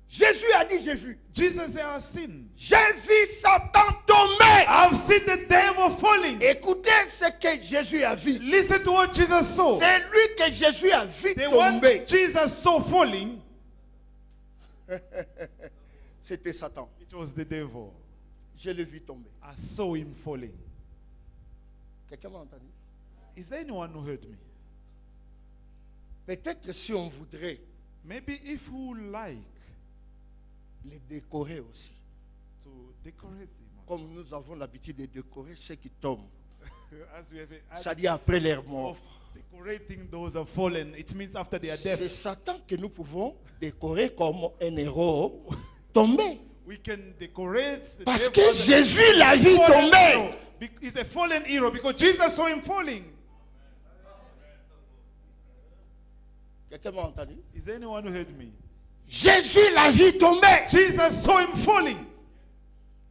Jésus a dit, j'ai vu. Jesus said, I've seen. J'ai vu Satan tomber. I've seen the devil falling. Écoutez ce que Jésus a vu. Listen to what Jesus saw. C'est lui que Jésus a vu The one tomber. Jesus saw falling, C'était Satan. it was the devil. Je l'ai vu tomber. I saw him falling. Quelqu'un m'a entendu? Is there anyone who heard me? Peut-être si on voudrait Maybe if you like les décorer aussi. to decorate him, Comme nous avons l'habitude de décorer ceux qui tombent. as we have a C'est-à-dire après leur mort. of decorating those who have fallen, it means after their C'est death. Satan que nous pouvons décorer comme un héros tombé. We can decorate the Parce devil que as a Jésus l'a vu fallen tomber. hero. He's a fallen hero because Jesus saw him falling. Quelqu'un m'a entendu? Is there anyone who heard me? Jésus l'a vu tomber. Jesus saw him falling.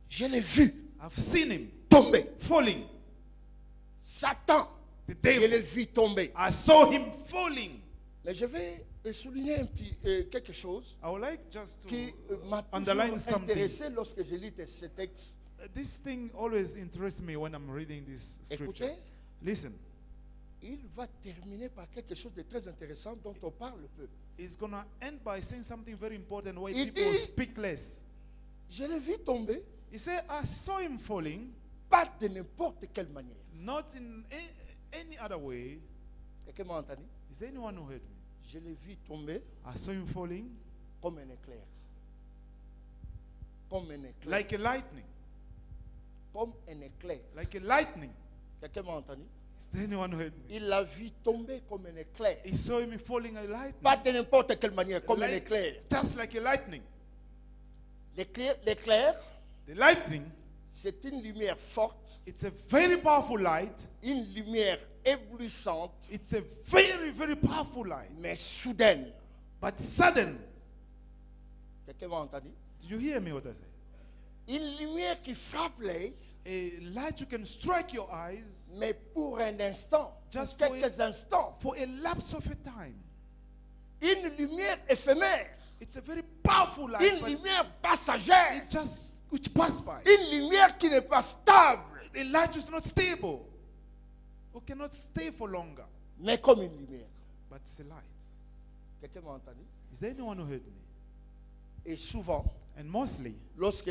Je l'ai vu I've seen him tomber. falling. Satan, The je l'ai devil. vu tomber. I saw him falling. Mais je vais souligner quelque chose I would like just to qui m'a underline toujours something. intéressé lorsque je lis ce texte. This thing always interests me when I'm reading this scripture. Écoutez, Listen, il va terminer par quelque chose de très intéressant dont on parle peu. it's going to end by saying something very important where Il people dit- speak less. Je l'ai vu tomber, He said, I saw him falling, pas de n'importe quelle manière. not in any other way. Quelqu'un m'a entendu? Is there anyone who heard me? Je l'ai vu tomber I saw him falling comme un éclair. Comme un éclair. like a lightning. Comme un éclair. Like a lightning. Quelqu'un m'a entendu? Is there anyone who heard me? Il l'a vu tomber comme un éclair. He saw him falling a lightning. Pas de n'importe quelle manière, comme un Like- éclair. just like a lightning. L'éclair, The lightning, c'est une lumière forte, it's a very powerful light. une lumière éblouissante, It's a very, very powerful light. mais soudaine. But sudden. Quelqu'un m'a entendu? Did you hear me what I said? Une lumière qui frappe l'œil, A light you can strike your eyes mais pour un instant, Just pour for quelques instants. for a lapse of a time. Une lumière éphémère, It's a very powerful light, une but lumière passagère, it just which pass by. une lumière qui n'est pas stable, A light is not stable or cannot stay for longer, mais comme une lumière. but it's a light. Quelqu'un m'a entendu? Is there anyone who heard me? Et souvent, And mostly, lorsque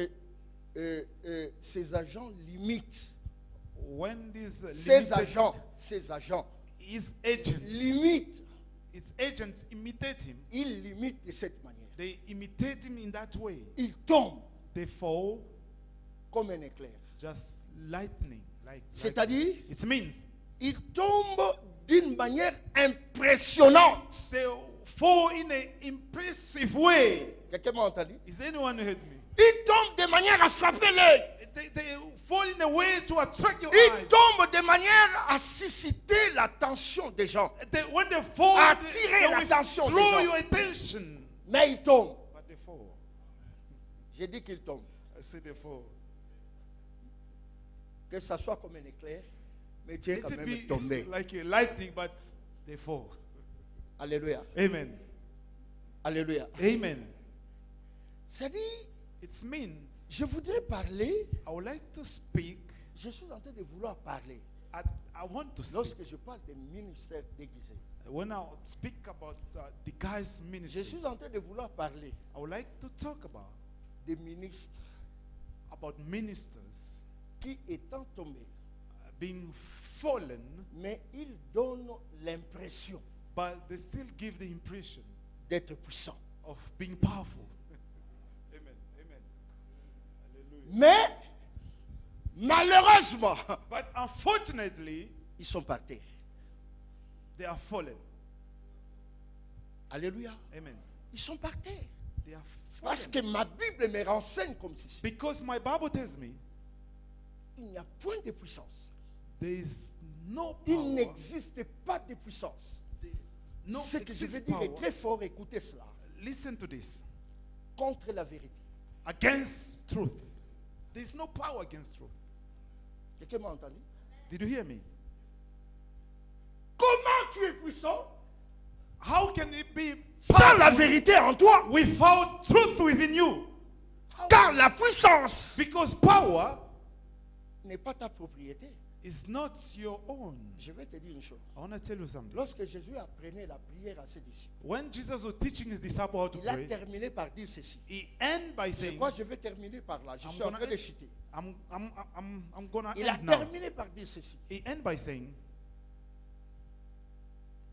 ces agents limitent, when these ces limited- agents his agents, limitent, his agents imitate him. ils limitent de cette manière. They imitate him in that way. Ils tombent They fall comme un éclair. just lightning, like. C'est-à-dire, It means ils tombent d'une manière impressionnante. they fall in an impressive way. Quelqu'un m'a entendu? Is there anyone who heard me? Ils tombent de manière à frapper l'œil. They fall in a way to attract your Ils eyes. tombent de manière à susciter l'attention des gens. When they fall, Attirer they l'attention des draw gens. your attention. Mais ils tombent. But they fall. J'ai dit qu'ils tombent. I say they fall. Que ça soit comme un éclair, mais tu es Let quand it même be tombé. like a lightning, but they fall. Alléluia. Amen. Alléluia. Amen. C'est-à-dire, It means je voudrais parler, I would like to speak. je suis en train de vouloir parler. I want to speak. Lorsque je parle des ministères déguisés, When I speak about the guy's je ministry, suis en train de vouloir parler I would like to talk about des ministres ministers qui, étant tombés, being fallen, mais ils donnent l'impression but they still give the impression d'être puissants. of being powerful. Amen. Amen. Hallelujah. Mais, malheureusement, But unfortunately, ils sont par terre. they are fallen. Alléluia. Amen. Ils sont par terre. They are Parce fallen. que ma Bible me renseigne comme ceci. Because my Bible tells me Il n'y a point de puissance. there is no Il power. n'existe pas de puissance. No Ce que je veux exists dire est power. très fort, écoutez cela. Listen to this. Contre la vérité. Against truth. There is no power against truth. Quelqu'un m'a entendu? Did you hear me? Comment tu es puissant How can it be sans la powerful vérité en toi? without truth within you? Car la puissance Because power n'est pas ta propriété. is not your own. Je vais te dire une chose. I want to tell you something. Lorsque Jésus apprenait la prière à ses disciples, When Jesus was teaching his disciples how to il a pray, terminé par dire ceci. he ended by Je saying, crois que je vais terminer par là. Je I'm suis en gonna train de end- chuter. I'm gonna Il a end now. terminé par dire ceci. He ended by saying,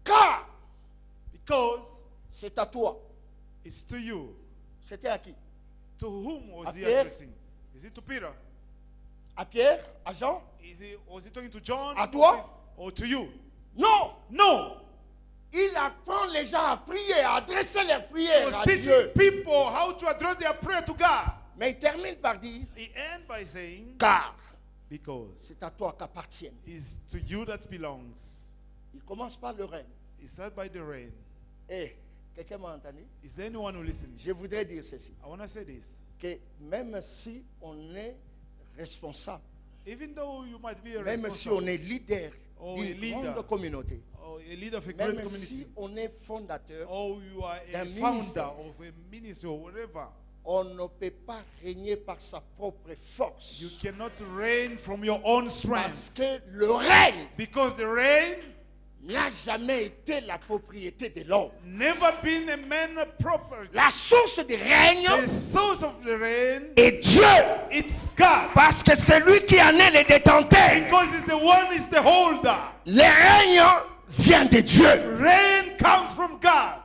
Car because c'est à toi. it's to you. C'était à qui? To whom was À he Pierre. addressing? Is it to Peter? À Pierre? À Jean? Was he talking to John? À toi? Or to you? Non! No. Il apprend les gens à prier, à adresser leurs He prières was à teaching Dieu. people how to address their prayer to God. Mais il termine par dire, He ended by saying, car because c'est à toi qu'appartiennent. it's to you that belongs. Il commence par le règne. He said by the rain. Et quelqu'un m'a entendu? Is there anyone who listens? Je voudrais dire ceci, I want to say this. que même si on est responsable, Even though you might be a même si responsible on est leader Oh, a d'une leader. grande communauté, or a leader of a great même community, si on est fondateur, or you are a d'un founder ministère. of a ministry or whatever, on ne peut pas régner par sa propre force. you cannot reign from your own Parce strength. que le règne Because the reign n'a jamais été la propriété de l'homme. never been a man property. La source du règne The source of the reign, est Dieu. it's God. Parce que c'est lui qui en est le détenteur. Because it's the one is the holder. Le règne vient de Dieu. Reign comes from God.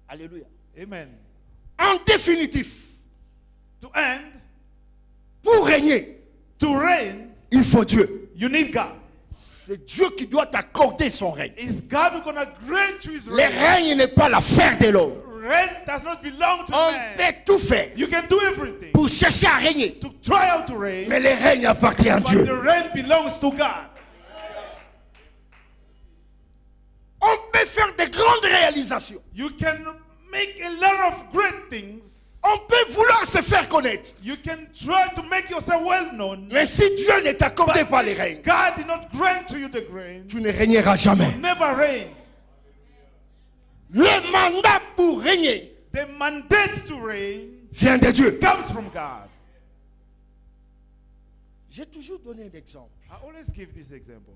Alléluia. Amen. En définitif, To end, pour régner, to reign, il faut Dieu. you need God. C'est Dieu qui doit t'accorder son règne. It's God who's going to grant you his Le reign. règne n'est pas l'affaire de l'homme. Reign does not belong to On man. peut tout faire You can do everything pour chercher à régner. to try out to reign, Mais le règne appartient à but Dieu. the reign belongs to God. On peut faire de grandes réalisations. You can make a lot of great things. On peut vouloir se faire connaître. You can try to make yourself well known. Mais si Dieu ne t'accorde pas le règne, God did not grant to you the grain. tu ne régneras jamais. Never reign. Le mandat pour régner The mandate to reign vient de Dieu. comes from God. J'ai toujours donné un exemple. I always give this example.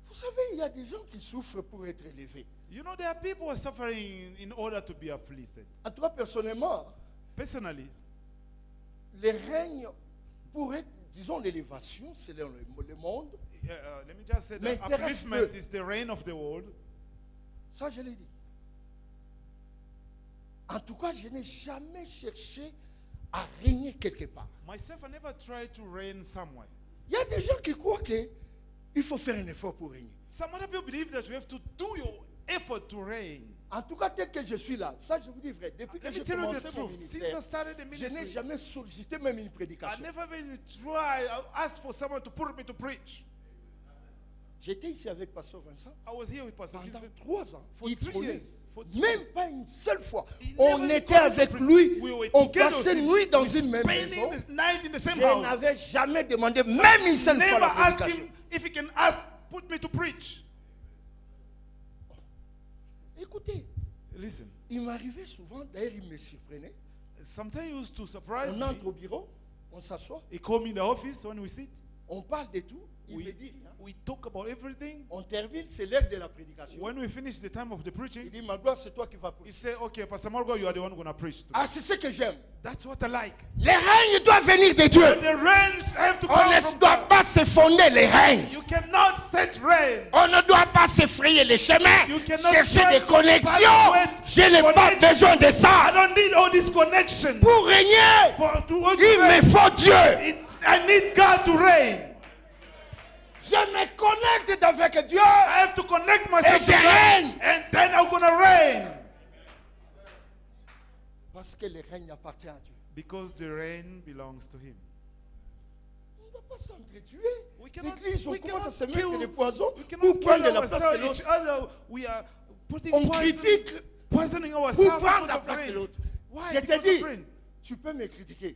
Vous savez, il y a des gens qui souffrent pour être élevés. You know, there are people who are suffering in order to be afflicted. En tout cas, personnellement, Personally, le règne pour être, disons, l'élévation, c'est le monde. let me just say that M'intéresse upliftment peu. is the reign of the world. Ça, je l'ai dit. En tout cas, je n'ai jamais cherché à régner quelque part. Myself, I never tried to reign somewhere. Il y a des gens qui croient qu'il faut faire un effort pour régner. Some other people believe that you have to do your effort to reign. En tout cas, tel que je suis là, ça je vous dis vrai, depuis que Let me j'ai tell you commencé the mon truth. Since ministère, I started the je n'ai ministry, jamais sollicité même une I prédication. never even tried, asked for someone to put me to preach. J'étais ici avec Pasteur Vincent I was here with Pastor pendant Vincent 3 ans. for Il 3 prenait years. For 2 même years. pas une seule fois. He On never était called me avec to lui, preach. We were on together passait with him. nuit dans We une même spending maison. this night in the same Je house. n'avais jamais demandé même une seule fois Never la asked prédication. him if he can ask, put me to preach. Écoutez, Listen, il m'arrivait souvent, d'ailleurs il me surprenait. sometimes he used to surprise On me. entre au bureau, on s'assoit, He called me in the office when we sit. on parle de tout, il me We, dit rien. we talk about everything. On termine, c'est l'heure de la prédication. When we finish the time of the Il preaching, dit, ma gloire, c'est toi qui vas he prédiquer. said, okay, Pastor Margo, you are the one going to preach today. Ah, c'est ce que j'aime. That's what I like. Les règnes doivent venir de Dieu. The reigns have to On come ne from doit God. pas se fonder les règnes. You cannot set reign. On ne doit pas se frayer les chemins, You cannot chercher try des to connexions. evaluate Je n'ai pas connection. besoin de I ça. don't need all this connection. Pour régner, il me faut Dieu. I need God to reign. Je me connecte avec Dieu. I have to connect myself Et to je God, règne. and then I'm going to reign. Parce que le règne appartient à Dieu. Because the reign belongs to him. On ne doit pas s'entretuer. We cannot- L'église, on we commence à cannot se mettre kill- des poisons We pour cannot prendre kill la place de ourselves, each l'autre. other. We are putting On poison, critique poisoning pour ourselves prendre la because of place de rain. l'autre. Why? Je te Because dis, of rain. tu peux me critiquer.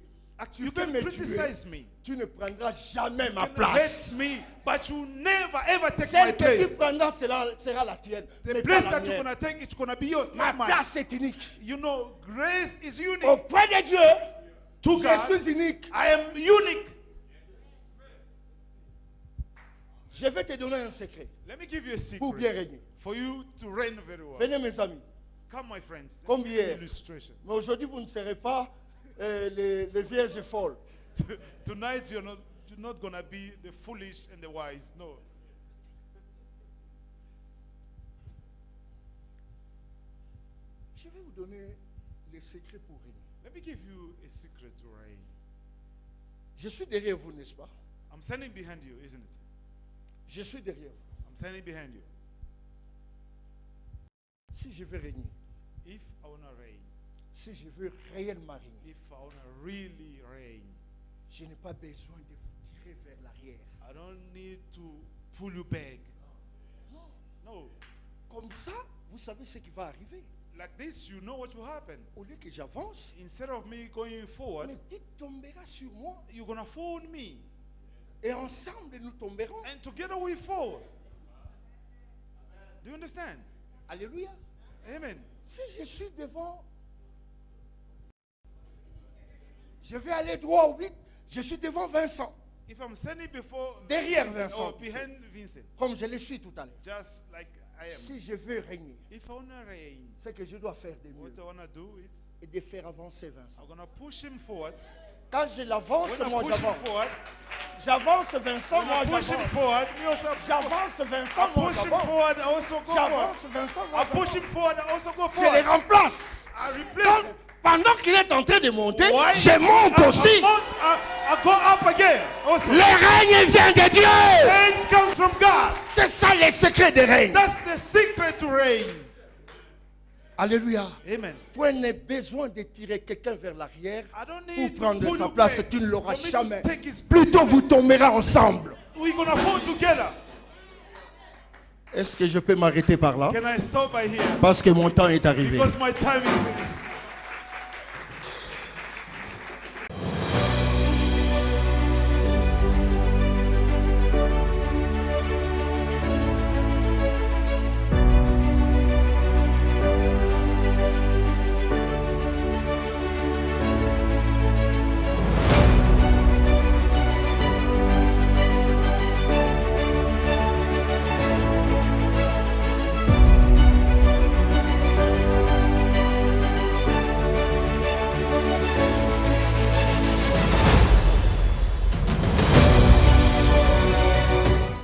Tu You peux can me tuer. criticize me. Tu ne prendras jamais ma You can place. hate me, but you never ever take my Celle que tu place. prendras sera la tienne. The mais place pas la that you're mienne. gonna take, it's gonna be yours, Ma not mine. place est unique. You know, grace is unique. Auprès de Dieu, To je God, suis unique. I am unique. Je vais te donner un secret Let me give you a pour bien secret régner. for you to reign very well. Venez mes amis. Come, my friends. Let Comme me give you hier. an illustration. Mais aujourd'hui, vous ne serez pas les vierges folles. Tonight, you're not gonna be the foolish and the wise. No. Je vais vous donner les secrets pour régner. Let me give you a secret to reign. Je suis derrière vous, n'est-ce pas? I'm standing behind you, isn't it? Je suis derrière vous. I'm standing behind you. Si je veux régner, If I wanna reign, si je veux réellement régner, if I wanna really reign, je n'ai pas besoin de vous tirer vers l'arrière. I don't need to pull you back. Non. No. Comme ça, vous savez ce qui va arriver. Like this, you know what will happen. Au lieu que j'avance, Instead of me going forward, mais tu tomberas sur moi. you're gonna fall on me. Et ensemble, nous tomberons. And together we fall. Do you understand? Alléluia. Amen. Si je suis devant, je vais aller droit au 8, je suis devant Vincent, If I'm standing before Derrière Vincent Vincent. or behind Vincent, comme je le suis tout à l'heure. just like I am. Si je veux régner, If I wanna reign, ce que je dois faire de mieux what I wanna do is est de faire avancer Vincent. I'm gonna push him forward. Quand je l'avance, When I moi push him j'avance. forward, J'avance Vincent, when moi I push him j'avance. forward, me also J'avance Vincent, I moi push him j'avance. forward, I also go forward. J'avance Vincent, moi I push j'avance. him forward, I also go Je les forward. remplace. I replace Donc, him. pendant qu'il est en train de monter, Why? je monte aussi. I go up again. Also, Le règne vient de Dieu. things comes from God. C'est ça le secret de règne. That's the secret to reign. Alléluia. Amen. Point n'est besoin de tirer quelqu'un vers l'arrière I don't pour need to prendre pull sa you place. back Tu ne l'auras for me to jamais. take his place. Plutôt vous tomberez ensemble. We're gonna fall together. Est-ce que je peux m'arrêter par là? Can I stop by here? Parce que mon temps est arrivé. Because my time is finished.